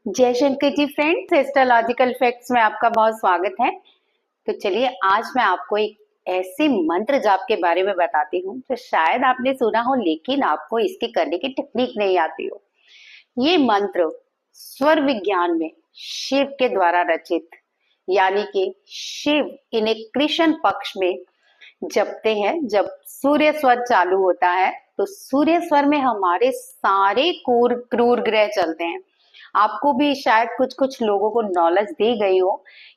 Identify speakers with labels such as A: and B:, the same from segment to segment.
A: जय Shankar ji friends, astrological facts में आपका बहुत स्वागत है। तो चलिए आज मैं आपको एक ऐसे मंत्र जाप के बारे में बताती हूँ जो शायद आपने सुना हो लेकिन आपको इसके करने की टेक्निक नहीं आती हो। ये मंत्र स्वर विज्ञान में शिव के द्वारा रचित यानी कि शिव इन एक कृष्ण पक्ष में जपते हैं। जब सूर्य स्वर चालू होता है तो सूर्य स्वर में हमारे सारे क्रूर ग्रह चलते हैं। आपको भी शायद कुछ कुछ लोगों को नॉलेज दी गई हो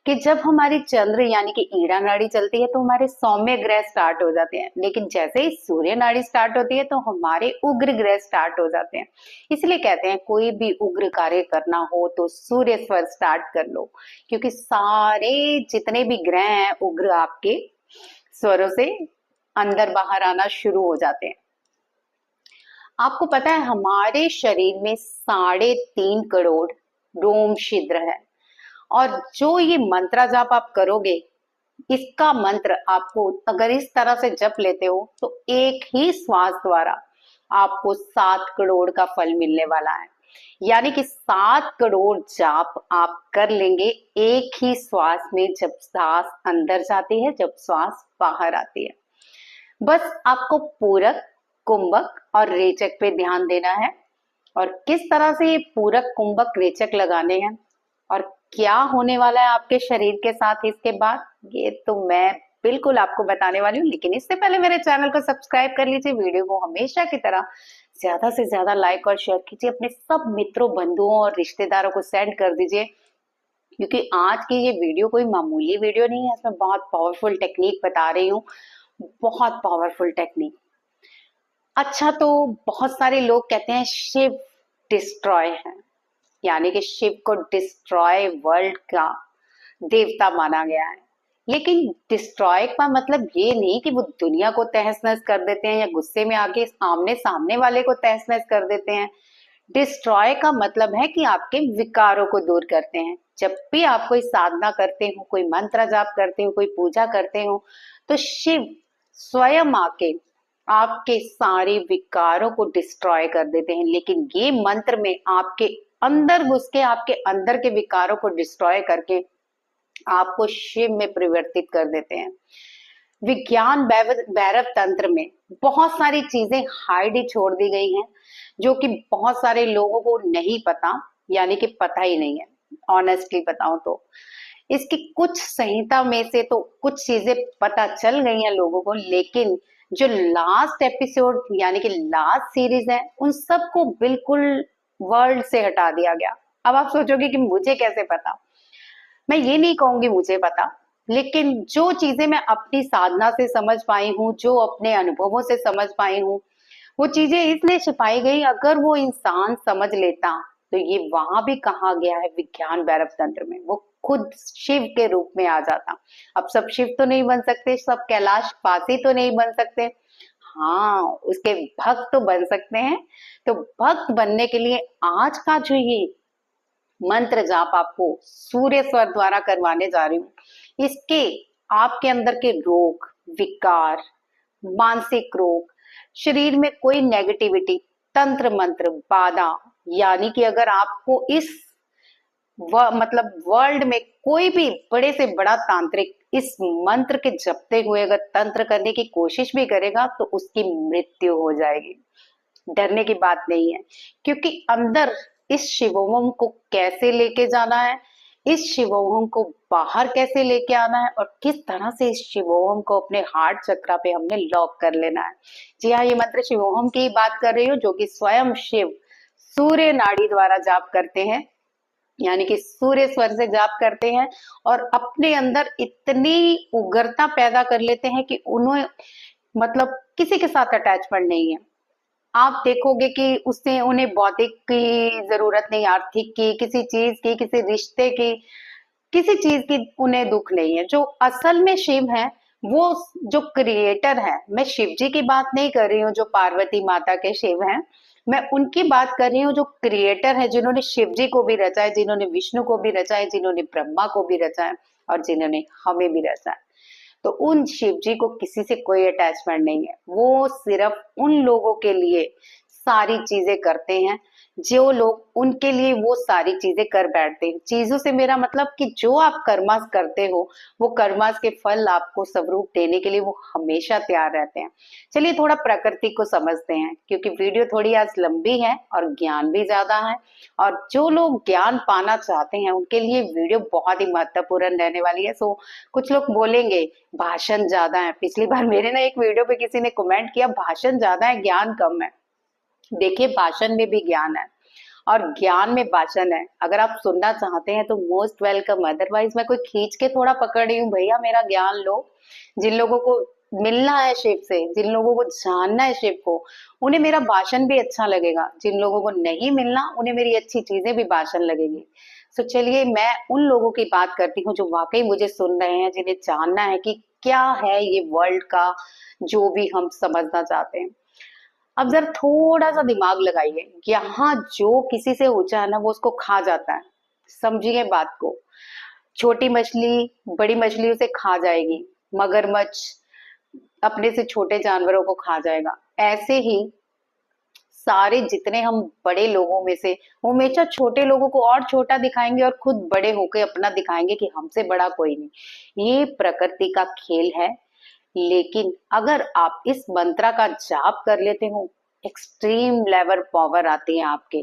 A: कि जब हमारी चंद्र यानी कि ईड़ा नाड़ी चलती है तो हमारे सौम्य ग्रह स्टार्ट हो जाते हैं, लेकिन जैसे ही सूर्य नाड़ी स्टार्ट होती है तो हमारे उग्र ग्रह स्टार्ट हो जाते हैं। इसलिए कहते हैं कोई भी उग्र कार्य करना हो तो सूर्य स्वर स्टार्ट कर लो, क्योंकि सारे जितने भी ग्रह हैं उग्र आपके स्वरों से अंदर बाहर आना शुरू हो जाते हैं। आपको पता है हमारे शरीर में 3.5 करोड़ रोम छिद्र है, और जो ये मंत्र जाप आप करोगे, इसका मंत्र आपको अगर इस तरह से जप लेते हो तो एक ही श्वास द्वारा आपको 7 करोड़ का फल मिलने वाला है। यानी कि 7 करोड़ जाप आप कर लेंगे एक ही श्वास में, जब सांस अंदर जाती है, जब श्वास बाहर आती है। बस आपको पूरक, कुंभक और रेचक पे ध्यान देना है। और किस तरह से ये पूरक, कुंभक, रेचक लगाने हैं और क्या होने वाला है आपके शरीर के साथ इसके बाद, ये तो मैं बिल्कुल आपको बताने वाली हूँ। लेकिन इससे पहले मेरे चैनल को सब्सक्राइब कर लीजिए, वीडियो को हमेशा की तरह ज्यादा से ज्यादा लाइक और शेयर कीजिए, अपने सब मित्रों, बंधुओं और रिश्तेदारों को सेंड कर दीजिए, क्योंकि आज की ये वीडियो कोई मामूली वीडियो नहीं है। इसमें बहुत पावरफुल टेक्निक बता रही हूँ, बहुत पावरफुल टेक्निक। अच्छा, तो बहुत सारे लोग कहते हैं शिव डिस्ट्रॉय है, यानी कि शिव को डिस्ट्रॉय वर्ल्ड का देवता माना गया है। लेकिन डिस्ट्रॉय का मतलब ये नहीं कि वो दुनिया को तहस नहस कर देते हैं या गुस्से में आके आमने सामने वाले को तहस नहस कर देते हैं। डिस्ट्रॉय का मतलब है कि आपके विकारों को दूर करते हैं। जब भी आप कोई साधना करते हो, कोई मंत्र जाप करते हो, कोई पूजा करते हो, तो शिव स्वयं आके आपके सारे विकारों को डिस्ट्रॉय कर देते हैं। लेकिन ये मंत्र में आपके अंदर घुस के आपके अंदर के विकारों को डिस्ट्रॉय करके आपको शिव में परिवर्तित कर देते हैं। विज्ञान भैरव तंत्र में बहुत सारी चीजें हाइड ही छोड़ दी गई हैं, जो कि बहुत सारे लोगों को नहीं पता, यानी कि पता ही नहीं है। ऑनेस्टली बताऊं तो इसकी कुछ संहिता में से तो कुछ चीजें पता चल गई हैं लोगों को, लेकिन जो लास्ट एपिसोड यानी कि लास्ट सीरीज है, उन सबको बिल्कुल वर्ल्ड से हटा दिया गया। अब आप सोचोगे कि मुझे कैसे पता। मैं ये नहीं कहूंगी मुझे पता, लेकिन जो चीजें मैं अपनी साधना से समझ पाई हूँ, जो अपने अनुभवों से समझ पाई हूँ, वो चीजें इसलिए छिपाई गई। अगर वो इंसान समझ लेता तो ये वहां भी कहा गया है विज्ञान भैरव तंत्र में, वो खुद शिव के रूप में आ जाता। अब सब शिव तो नहीं बन सकते, सब कैलाश वासी तो नहीं बन सकते, हाँ उसके भक्त तो बन सकते हैं। तो भक्त बनने के लिए आज का जो ये मंत्र जाप आपको सूर्य स्वर द्वारा करवाने जा रही हूँ, इसके आपके अंदर के रोग, विकार, मानसिक रोग, शरीर में कोई नेगेटिविटी, तंत्र मंत्र बाधा, यानी कि अगर आपको इस मतलब वर्ल्ड में कोई भी बड़े से बड़ा तांत्रिक इस मंत्र के जपते हुए अगर तंत्र करने की कोशिश भी करेगा तो उसकी मृत्यु हो जाएगी। डरने की बात नहीं है, क्योंकि अंदर इस शिवोम को कैसे लेके जाना है, इस शिवोम को बाहर कैसे लेके आना है, और किस तरह से इस शिवोम को अपने हार्ट चक्रा पे हमने लॉक कर लेना है। जी हाँ, ये मंत्र शिवोम की बात कर रही हूँ, जो कि स्वयं शिव सूर्य नाड़ी द्वारा जाप करते हैं, यानी कि सूर्य स्वर से जाप करते हैं, और अपने अंदर इतनी उग्रता पैदा कर लेते हैं कि उन्हें मतलब किसी के साथ अटैचमेंट नहीं है। आप देखोगे कि उससे उन्हें भौतिक की जरूरत नहीं, आर्थिक की, किसी चीज की, किसी रिश्ते की, किसी चीज की उन्हें दुख नहीं है। जो असल में शिव है, वो जो क्रिएटर है, मैं शिव जी की बात नहीं कर रही हूँ जो पार्वती माता के शिव हैं, मैं उनकी बात कर रही हूँ जो क्रिएटर है, जिन्होंने शिव जी को भी रचा है, जिन्होंने विष्णु को भी रचा है, जिन्होंने ब्रह्मा को भी रचा है और जिन्होंने हमें भी रचा है। तो उन शिव जी को किसी से कोई अटैचमेंट नहीं है, वो सिर्फ उन लोगों के लिए सारी चीजें करते हैं जो लोग उनके लिए वो सारी चीजें कर बैठते हैं। चीजों से मेरा मतलब कि जो आप कर्मास करते हो वो कर्मास के फल आपको स्वरूप देने के लिए वो हमेशा तैयार रहते हैं। चलिए थोड़ा प्रकृति को समझते हैं, क्योंकि वीडियो थोड़ी आज लंबी है और ज्ञान भी ज्यादा है, और जो लोग ज्ञान पाना चाहते हैं उनके लिए वीडियो बहुत ही महत्वपूर्ण रहने वाली है। सो कुछ लोग बोलेंगे भाषण ज्यादा है। पिछली बार मेरे ना एक वीडियो पे किसी ने कमेंट किया भाषण ज्यादा है ज्ञान कम है। देखिए भाषण में भी ज्ञान है और ज्ञान में भाषण है। अगर आप सुनना चाहते हैं तो मोस्ट वेलकम, अदरवाइज मैं कोई खींच के थोड़ा पकड़ रही हूँ भैया, मेरा ज्ञान लो। जिन लोगों को मिलना है शिव से, जिन लोगों को जानना है शिव को, उन्हें मेरा भाषण भी अच्छा लगेगा। जिन लोगों को नहीं मिलना उन्हें मेरी अच्छी चीजें भी भाषण लगेगी। तो चलिए मैं उन लोगों की बात करती हूँ जो वाकई मुझे सुन रहे हैं, जिन्हें जानना है कि क्या है ये वर्ल्ड का जो भी हम समझना चाहते हैं। अब जरा थोड़ा सा दिमाग लगाइए, यहाँ जो किसी से ऊंचा है ना वो उसको खा जाता है। समझिए बात को। छोटी मछली बड़ी मछली उसे खा जाएगी, मगरमच्छ अपने से छोटे जानवरों को खा जाएगा। ऐसे ही सारे जितने हम बड़े लोगों में से वो हमेशा छोटे लोगों को और छोटा दिखाएंगे और खुद बड़े होकर अपना दिखाएंगे कि हमसे बड़ा कोई नहीं। ये प्रकृति का खेल है। लेकिन अगर आप इस मंत्रा का जाप कर लेते हो, एक्सट्रीम लेवल पावर आती है आपके।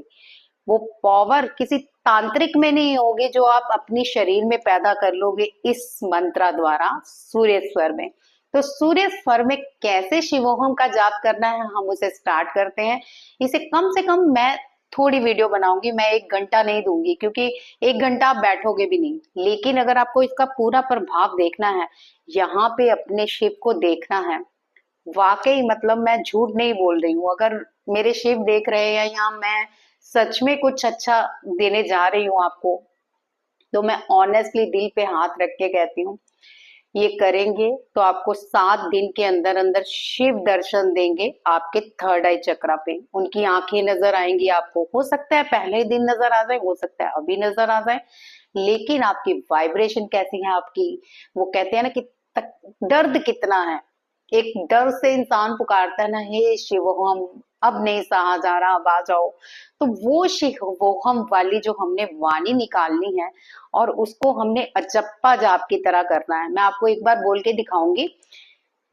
A: वो पावर किसी तांत्रिक में नहीं होगी जो आप अपनी शरीर में पैदा कर लोगे इस मंत्रा द्वारा, सूर्य स्वर में। तो सूर्य स्वर में कैसे शिवोहम का जाप करना है हम उसे स्टार्ट करते हैं। इसे कम से कम मैं थोड़ी वीडियो बनाऊंगी, मैं 1 घंटा नहीं दूंगी, क्योंकि 1 घंटा आप बैठोगे भी नहीं। लेकिन अगर आपको इसका पूरा प्रभाव देखना है, यहाँ पे अपने शिव को देखना है, वाकई मतलब मैं झूठ नहीं बोल रही हूँ। अगर मेरे शिव देख रहे हैं या मैं सच में कुछ अच्छा देने जा रही हूँ आपको, तो मैं ऑनेस्टली दिल पे हाथ रख के कहती हूँ ये करेंगे तो आपको 7 दिन के अंदर अंदर शिव दर्शन देंगे आपके थर्ड आई चक्रा पे। उनकी आंखें नजर आएंगी आपको। हो सकता है पहले ही दिन नजर आ जाए, हो सकता है अभी नजर आ जाए, लेकिन आपकी वाइब्रेशन कैसी है आपकी, वो कहते हैं ना कि दर्द कितना है। एक डर से इंसान पुकारता है ना, हे शिव हम अब नहीं सहा जा रहा, अब आ जाओ। तो वो शिव वो हम वाली जो हमने वाणी निकालनी है और उसको हमने अजप्पा जाप की तरह करना है। मैं आपको एक बार बोल के दिखाऊंगी,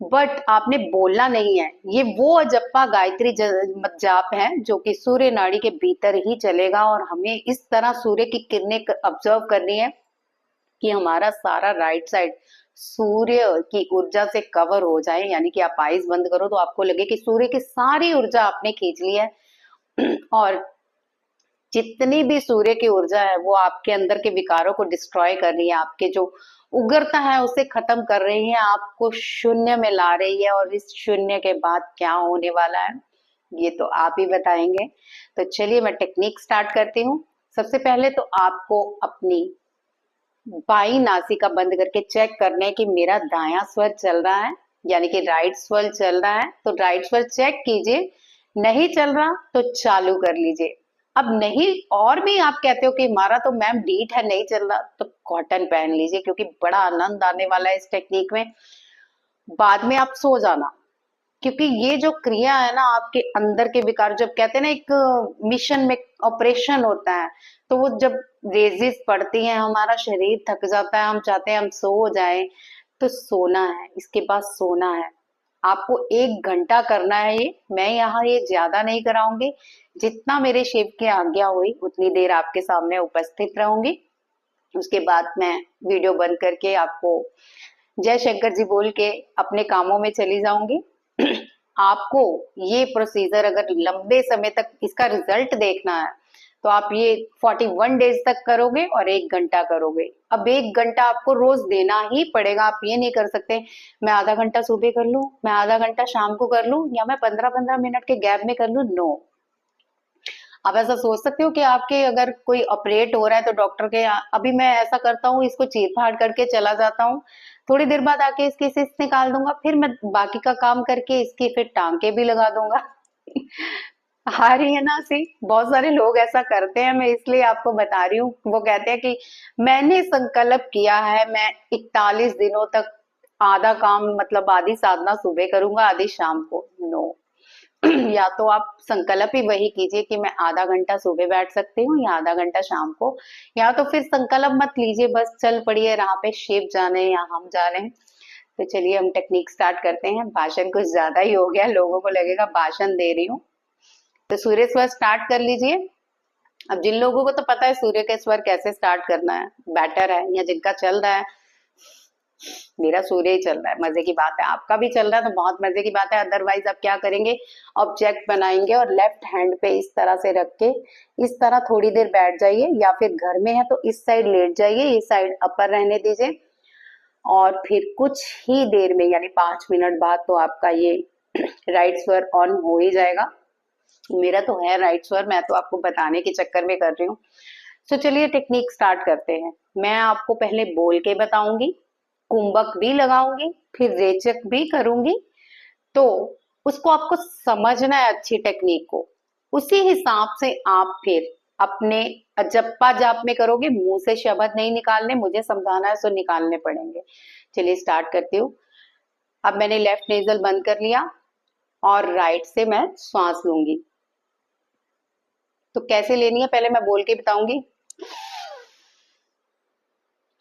A: बट आपने बोलना नहीं है। ये वो अजप्पा गायत्री जाप है जो कि सूर्य नाड़ी के भीतर ही चलेगा, और हमें इस तरह सूर्य की किरणें ऑब्जर्व करनी है कि हमारा सारा राइट साइड सूर्य की ऊर्जा से कवर हो जाए। यानी कि आप आईज बंद करो तो आपको लगे कि सूर्य की सारी ऊर्जा आपने खींच ली है और जितनी भी सूर्य की ऊर्जा है वो आपके अंदर के विकारों को डिस्ट्रॉय कर रही है, आपके जो उग्रता है उसे खत्म कर रही है, आपको शून्य में ला रही है। और इस शून्य के बाद क्या होने वाला है ये तो आप ही बताएंगे। तो चलिए मैं टेक्निक स्टार्ट करती हूँ। सबसे पहले तो आपको अपनी बाई नासिका बंद करके चेक करना है कि मेरा दायां स्वर चल रहा है, यानी कि राइट स्वर चल रहा है। तो राइट स्वर चेक कीजिए, नहीं चल रहा तो चालू कर लीजिए। अब नहीं और भी आप कहते हो कि हमारा तो मैम डीट है नहीं चल रहा, तो कॉटन पहन लीजिए, क्योंकि बड़ा आनंद आने वाला है इस टेक्निक में। बाद में आप सो जाना, क्योंकि ये जो क्रिया है ना आपके अंदर के विकार, जब कहते हैं ना एक मिशन में ऑपरेशन होता है, तो वो जब रेजिस पड़ती है हमारा शरीर थक जाता है, हम चाहते हैं हम सो जाएं, तो सोना है, इसके बाद सोना है। आपको 1 घंटा करना है ये। मैं यहाँ ये ज्यादा नहीं कराऊंगी, जितना मेरे शिव की आज्ञा हुई उतनी देर आपके सामने उपस्थित रहूंगी। उसके बाद मैं वीडियो बंद करके आपको जय शंकर जी बोल के अपने कामों में चली जाऊंगी। आपको ये प्रोसीजर अगर लंबे समय तक इसका रिजल्ट देखना है तो आप ये 41 डेज तक करोगे और 1 घंटा करोगे। अब 1 घंटा आपको रोज देना ही पड़ेगा। आप ये नहीं कर सकते मैं आधा घंटा सुबह कर लूं, मैं आधा घंटा शाम को कर लूं, या मैं 15-15 मिनट के गैप में कर लूं। नो, आप ऐसा सोच सकते हो कि आपके अगर कोई ऑपरेट हो रहा है तो डॉक्टर के अभी मैं ऐसा करता हूँ, इसको चीर फाड़ करके चला जाता हूँ, थोड़ी देर बाद आके इसकी सिस्ट निकाल दूंगा, फिर मैं बाकी का काम करके इसकी फिर टांके भी लगा दूंगा। आ रही है ना सी, बहुत सारे लोग ऐसा करते हैं, मैं इसलिए आपको बता रही हूँ। वो कहते हैं कि मैंने संकल्प किया है मैं 41 दिनों तक आधा काम मतलब आधी साधना सुबह करूंगा आधी शाम को। नो, या तो आप संकल्प ही वही कीजिए कि मैं आधा घंटा सुबह बैठ सकती हूँ या आधा घंटा शाम को, या तो फिर संकल्प मत लीजिए, बस चल पड़िए राह पे, शिव जाने या हम जा रहे हैं। तो चलिए हम टेक्निक स्टार्ट करते हैं। भाषण कुछ ज्यादा ही हो गया, लोगों को लगेगा भाषण दे रही हूँ। तो सूर्य स्वर स्टार्ट कर लीजिए। अब जिन लोगों को तो पता है सूर्य के स्वर कैसे स्टार्ट करना है, बेटर है, या जिनका चल रहा है, मेरा सूर्य ही चल रहा है, मजे की बात है, आपका भी चल रहा है तो बहुत मजे की बात है। अदरवाइज आप क्या करेंगे, ऑब्जेक्ट बनाएंगे और लेफ्ट हैंड पे इस तरह से रख के इस तरह थोड़ी देर बैठ जाइए, या फिर घर में है तो इस साइड लेट जाइए, ये साइड अपर रहने दीजिए, और फिर कुछ ही देर में यानी 5 मिनट बाद तो आपका ये राइट स्वर ऑन हो ही जाएगा। मेरा तो है राइट स्वर, मैं तो आपको बताने के चक्कर में कर रही हूँ। तो चलिए टेक्निक स्टार्ट करते हैं। मैं आपको पहले बोल के बताऊंगी, कुंभक भी लगाऊंगी, फिर रेचक भी करूंगी। तो उसको आपको समझना है अच्छी टेक्निक को, उसी हिसाब से आप फिर अपने जप्पा जाप में करोगे, मुंह से शब्द नहीं निकालने, मुझे समझाना है सो निकालने पड़ेंगे। चलिए स्टार्ट करती हूँ। अब मैंने लेफ्ट नेजल बंद कर लिया और राइट से मैं श्वास लूंगी। तो कैसे लेनी है पहले मैं बोल के बताऊंगी।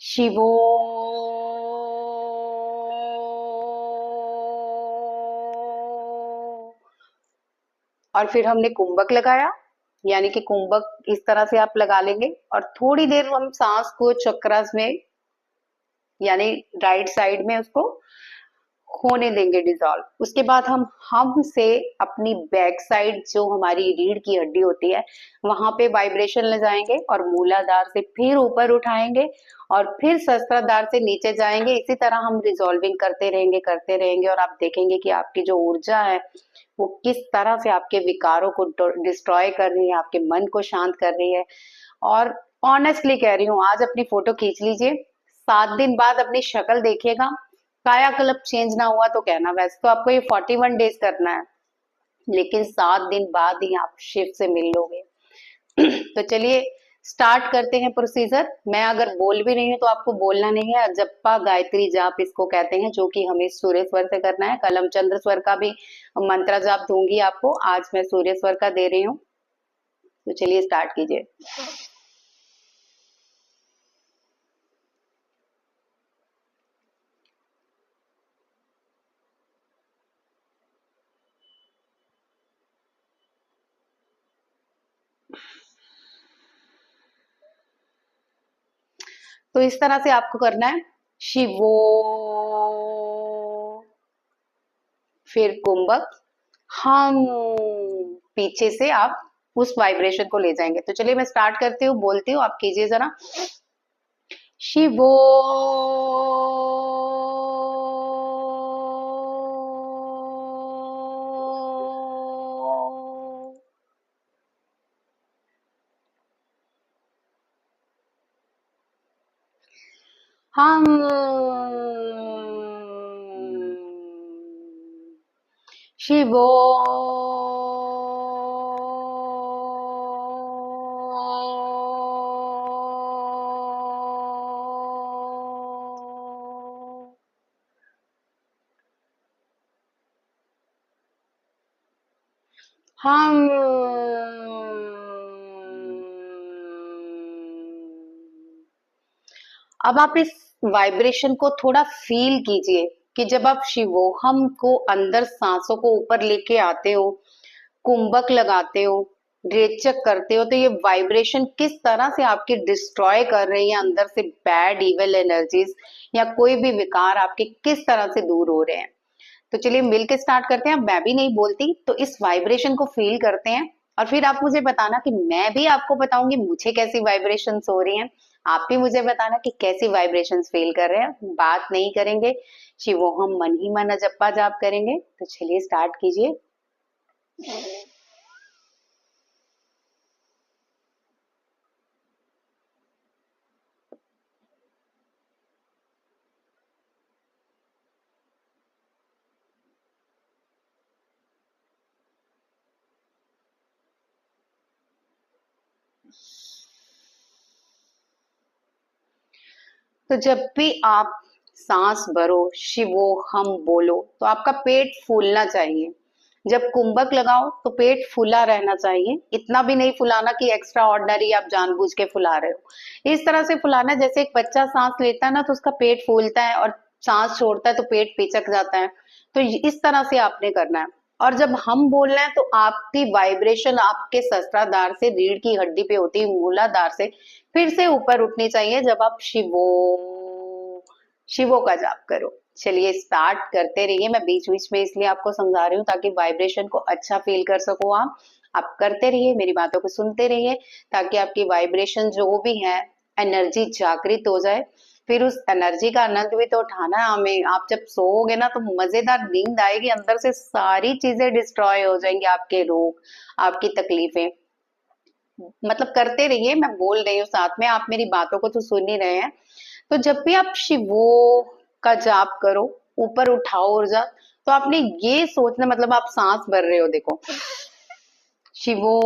A: शिवो, और फिर हमने कुंभक लगाया, यानी कि कुंभक इस तरह से आप लगा लेंगे और थोड़ी देर हम सांस को चक्रास में यानी राइट साइड में उसको होने देंगे डिजॉल्व। उसके बाद हम से अपनी बैक साइड जो हमारी रीढ़ की हड्डी होती है वहां पे वाइब्रेशन ले जाएंगे और मूलाधार से फिर ऊपर उठाएंगे और फिर सहस्त्राधार से नीचे जाएंगे। इसी तरह हम रिजॉल्विंग करते रहेंगे और आप देखेंगे कि आपकी जो ऊर्जा है वो किस तरह से आपके विकारों को डिस्ट्रॉय कर रही है, आपके मन को शांत कर रही है। और ऑनेस्टली कह रही हूँ, आज अपनी फोटो खींच लीजिए, 7 दिन बाद अपनी शक्ल देखिएगा, कायाकल्प चेंज ना हुआ तो कहना। वैसे तो आपको ये 41 डेज करना है, लेकिन 7 दिन बाद ही आप शिव से मिल लोगे। तो चलिए स्टार्ट करते हैं प्रोसीजर। मैं अगर बोल भी रही हूँ तो आपको बोलना नहीं है, जप्पा गायत्री जाप इसको कहते हैं, जो कि हमें सूर्य स्वर से करना है। कलम चंद्र स्वर का भी मंत्र जाप दूंगी आपको, आज मैं सूर्य स्वर का दे रही हूँ। तो चलिए स्टार्ट कीजिए। तो इस तरह से आपको करना है, शिवो, फिर कुंभक, हम, पीछे से आप उस वाइब्रेशन को ले जाएंगे। तो चलिए मैं स्टार्ट करती हूँ, बोलती हूँ, आप कीजिए जरा। शिवो, हम, शिवो, हम, अब आप इस वाइब्रेशन को थोड़ा फील कीजिए कि जब आप शिवोहम को अंदर सांसों को ऊपर लेके आते हो, कुंभक लगाते हो, रेचक करते हो, तो ये वाइब्रेशन किस तरह से आपकी डिस्ट्रॉय कर रही है अंदर से बैड इविल एनर्जीज, या कोई भी विकार आपके किस तरह से दूर हो रहे हैं। तो चलिए मिलके स्टार्ट करते हैं। अब मैं भी नहीं बोलती तो इस वाइब्रेशन को फील करते हैं और फिर आप मुझे बताना कि मैं भी आपको बताऊंगी मुझे कैसी वाइब्रेशंस हो रही हैं। आप भी मुझे बताना कि कैसी वाइब्रेशंस फील कर रहे हैं। बात नहीं करेंगे, शिवोहम मन ही मन जप्पा जाप करेंगे। तो चलिए स्टार्ट कीजिए। तो जब भी आप सांस भरो, शिवो हम बोलो, तो आपका पेट फूलना चाहिए। जब कुंभक लगाओ तो पेट फूला रहना चाहिए, इतना भी नहीं फुलाना कि एक्स्ट्रा ऑर्डिनरी आप जानबूझ के फुला रहे हो। इस तरह से फुलाना जैसे एक बच्चा सांस लेता है ना तो उसका पेट फूलता है, और सांस छोड़ता है तो पेट पिचक जाता है। तो इस तरह से आपने करना है। और जब हम बोल रहे हैं तो आपकी वाइब्रेशन आपके सहस्त्राधार से, रीढ़ की हड्डी पे होती है, मूलाधार से फिर से ऊपर उठनी चाहिए जब आप शिवो शिवो का जाप करो। चलिए स्टार्ट करते रहिए, मैं बीच बीच में इसलिए आपको समझा रही हूँ ताकि वाइब्रेशन को अच्छा फील कर सको आप करते रहिए, मेरी बातों को सुनते रहिए, ताकि आपकी वाइब्रेशन जो भी है, एनर्जी जागृत हो जाए। फिर उस एनर्जी का आनंद भी तो उठाना है हमें। आप जब सोओगे ना तो मजेदार नींद आएगी, अंदर से सारी चीजें डिस्ट्रॉय हो जाएंगी, आपके रोग, आपकी तकलीफें। मतलब करते रहिए, मैं बोल रही हूँ साथ में, आप मेरी बातों को तो सुन ही रहे हैं। तो जब भी आप शिवो का जाप करो, ऊपर उठाओ ऊर्जा, तो आपने ये सोचना, मतलब आप सांस भर रहे हो, देखो शिवो,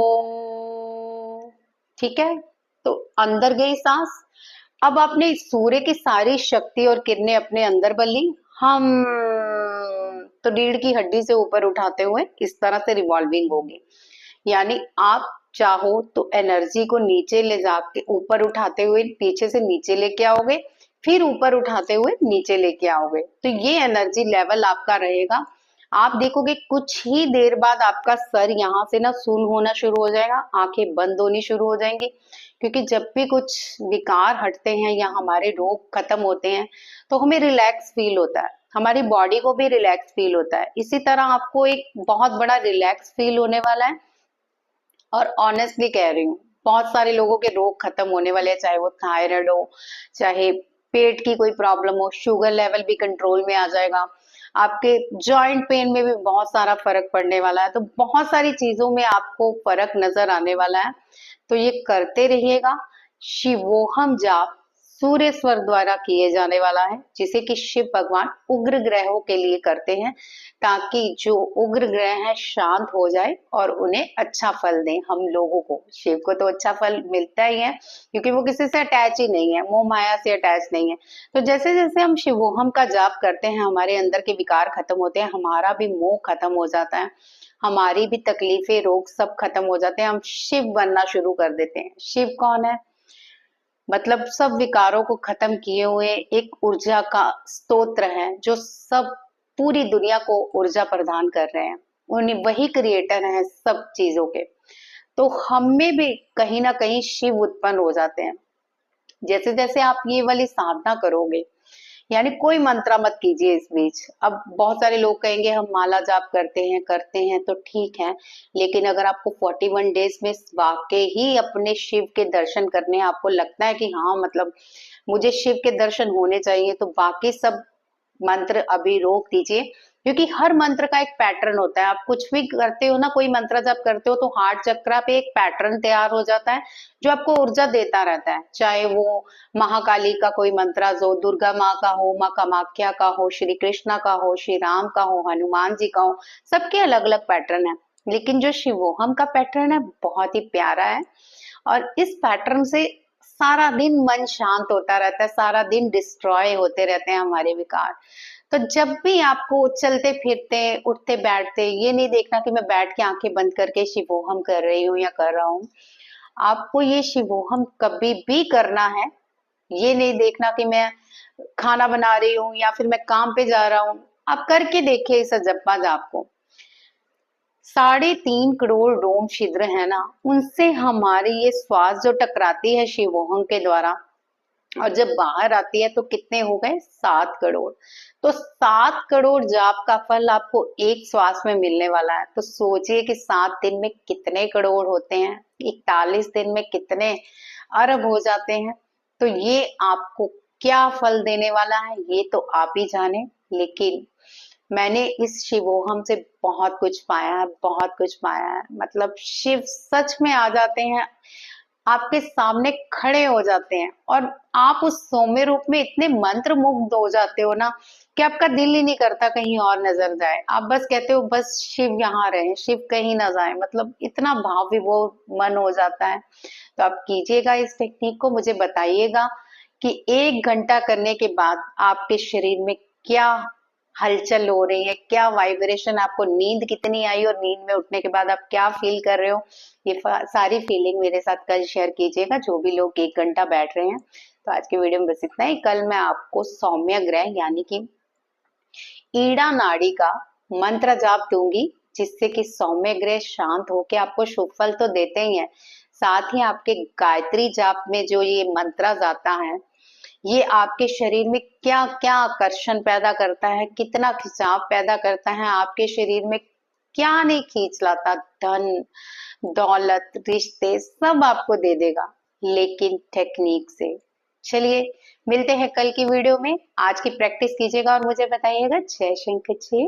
A: ठीक है, तो अंदर गई सांस। अब आपने सूर्य की सारी शक्ति और किरणें अपने अंदर बली, हम तो रीढ़ की हड्डी से ऊपर उठाते हुए इस तरह से रिवॉल्विंग होगी। यानी आप चाहो तो एनर्जी को नीचे ले जाके ऊपर उठाते हुए पीछे से नीचे लेके आओगे, फिर ऊपर उठाते हुए नीचे लेके आओगे। तो ये एनर्जी लेवल आपका रहेगा। आप देखोगे कुछ ही देर बाद आपका सर यहाँ से ना सुन्न होना शुरू हो जाएगा, आंखें बंद होनी शुरू हो जाएंगी। क्योंकि जब भी कुछ विकार हटते हैं या हमारे रोग खत्म होते हैं तो हमें रिलैक्स फील होता है, हमारी बॉडी को भी रिलैक्स फील होता है। इसी तरह आपको एक बहुत बड़ा रिलैक्स फील होने वाला है। और ऑनेस्टली कह रही हूँ, बहुत सारे लोगों के रोग खत्म होने वाले हैं, चाहे वो थायराइड हो, चाहे पेट की कोई प्रॉब्लम हो, शुगर लेवल भी कंट्रोल में आ जाएगा, आपके जॉइंट पेन में भी बहुत सारा फर्क पड़ने वाला है। तो बहुत सारी चीजों में आपको फर्क नजर आने वाला है। तो ये करते रहिएगा। शिवोहम जाप सूर्यस्वर द्वारा किए जाने वाला है, जिसे कि शिव भगवान उग्र ग्रहों के लिए करते हैं, ताकि जो उग्र ग्रह है शांत हो जाए और उन्हें अच्छा फल दें। हम लोगों को, शिव को तो अच्छा फल मिलता ही है, क्योंकि वो किसी से अटैच ही नहीं है, मोह माया से अटैच नहीं है। तो जैसे जैसे हम शिवोहम का जाप करते हैं, हमारे अंदर के विकार खत्म होते हैं, हमारा भी मोह खत्म हो जाता है, हमारी भी तकलीफें, रोग सब खत्म हो जाते हैं, हम शिव बनना शुरू कर देते हैं। शिव कौन है? मतलब सब विकारों को खत्म किए हुए एक ऊर्जा का स्तोत्र है, जो सब पूरी दुनिया को ऊर्जा प्रदान कर रहे हैं। उन्हीं वही क्रिएटर हैं सब चीजों के। तो हम में भी कहीं ना कहीं शिव उत्पन्न हो जाते हैं। जैसे जैसे आप ये वाली साधना करोगे, यानी कोई मंत्रा मत कीजिए इस बीच। अब बहुत सारे लोग कहेंगे हम माला जाप करते हैं तो ठीक है, लेकिन अगर आपको 41 डेज में वाकई ही अपने शिव के दर्शन करने, आपको लगता है कि हाँ मतलब मुझे शिव के दर्शन होने चाहिए, तो बाकी सब मंत्र अभी रोक दीजिए। क्योंकि हर मंत्र का एक पैटर्न होता है। आप कुछ भी करते हो ना, कोई मंत्र जब करते हो तो हार्ट चक्र पे एक पैटर्न तैयार हो जाता है, जो आपको ऊर्जा देता रहता है। चाहे वो महाकाली का कोई मंत्र हो, दुर्गा माँ का हो, माँ कामाख्या का हो, श्री कृष्णा का हो, श्री राम का हो, हनुमान जी का हो, सबके अलग अलग पैटर्न है। लेकिन जो शिवोहम का पैटर्न है बहुत ही प्यारा है, और इस पैटर्न से सारा दिन मन शांत होता रहता है, सारा दिन डिस्ट्रॉय होते रहते हैं हमारे विकार। तो जब भी आपको चलते फिरते, उठते बैठते, ये नहीं देखना कि मैं बैठ के आंखें बंद करके शिवोहम कर रही हूँ या कर रहा हूँ। आपको ये शिवोहम कभी भी करना है। ये नहीं देखना कि मैं खाना बना रही हूँ या फिर मैं काम पे जा रहा हूँ। आप करके देखिए इस जप्पा जाप को। 3.5 करोड़ रोम छिद्र है ना, उनसे हमारी ये श्वास जो टकराती है शिवोहम के द्वारा, और जब बाहर आती है तो कितने हो गए? 7 करोड़। तो 7 करोड़ जाप का फल आपको एक श्वास में मिलने वाला है। तो सोचिए कि 7 दिन में कितने करोड़ होते हैं, 41 दिन में कितने अरब हो जाते हैं। तो ये आपको क्या फल देने वाला है ये तो आप ही जाने। लेकिन मैंने इस शिवोहम से बहुत कुछ पाया है, बहुत कुछ पाया है। मतलब शिव सच में आ जाते हैं, आपके सामने खड़े हो जाते हैं, और आप उस सौम्य रूप में इतने मंत्र मुग्ध हो जाते हो ना कि आपका दिल ही नहीं करता कहीं और नजर जाए। आप बस कहते हो बस शिव यहाँ रहे, शिव कहीं ना जाए। मतलब इतना भाव विभोर मन हो जाता है। तो आप कीजिएगा इस टेक्निक को, मुझे बताइएगा कि 1 घंटा करने के बाद आपके शरीर में क्या हलचल हो रही है, क्या वाइब्रेशन, आपको नींद कितनी आई और नींद में उठने के बाद आप क्या फील कर रहे हो, ये सारी फीलिंग मेरे साथ कल शेयर कीजिएगा, जो भी लोग 1 घंटा बैठ रहे हैं। तो आज की वीडियो में बस इतना ही। कल मैं आपको सौम्य ग्रह यानी कि ईड़ा नाड़ी का मंत्र जाप दूंगी, जिससे कि सौम्य ग्रह शांत होके आपको शुभ फल तो देते ही हैं, साथ ही आपके गायत्री जाप में जो ये मंत्र जाता है, ये आपके शरीर में क्या क्या आकर्षण पैदा करता है, कितना खिंचाव पैदा करता है आपके शरीर में, क्या नहीं खींच लाता, धन दौलत रिश्ते सब आपको दे देगा, लेकिन टेक्निक से। चलिए मिलते हैं कल की वीडियो में। आज की प्रैक्टिस कीजिएगा और मुझे बताइएगा। जय शंकर जी।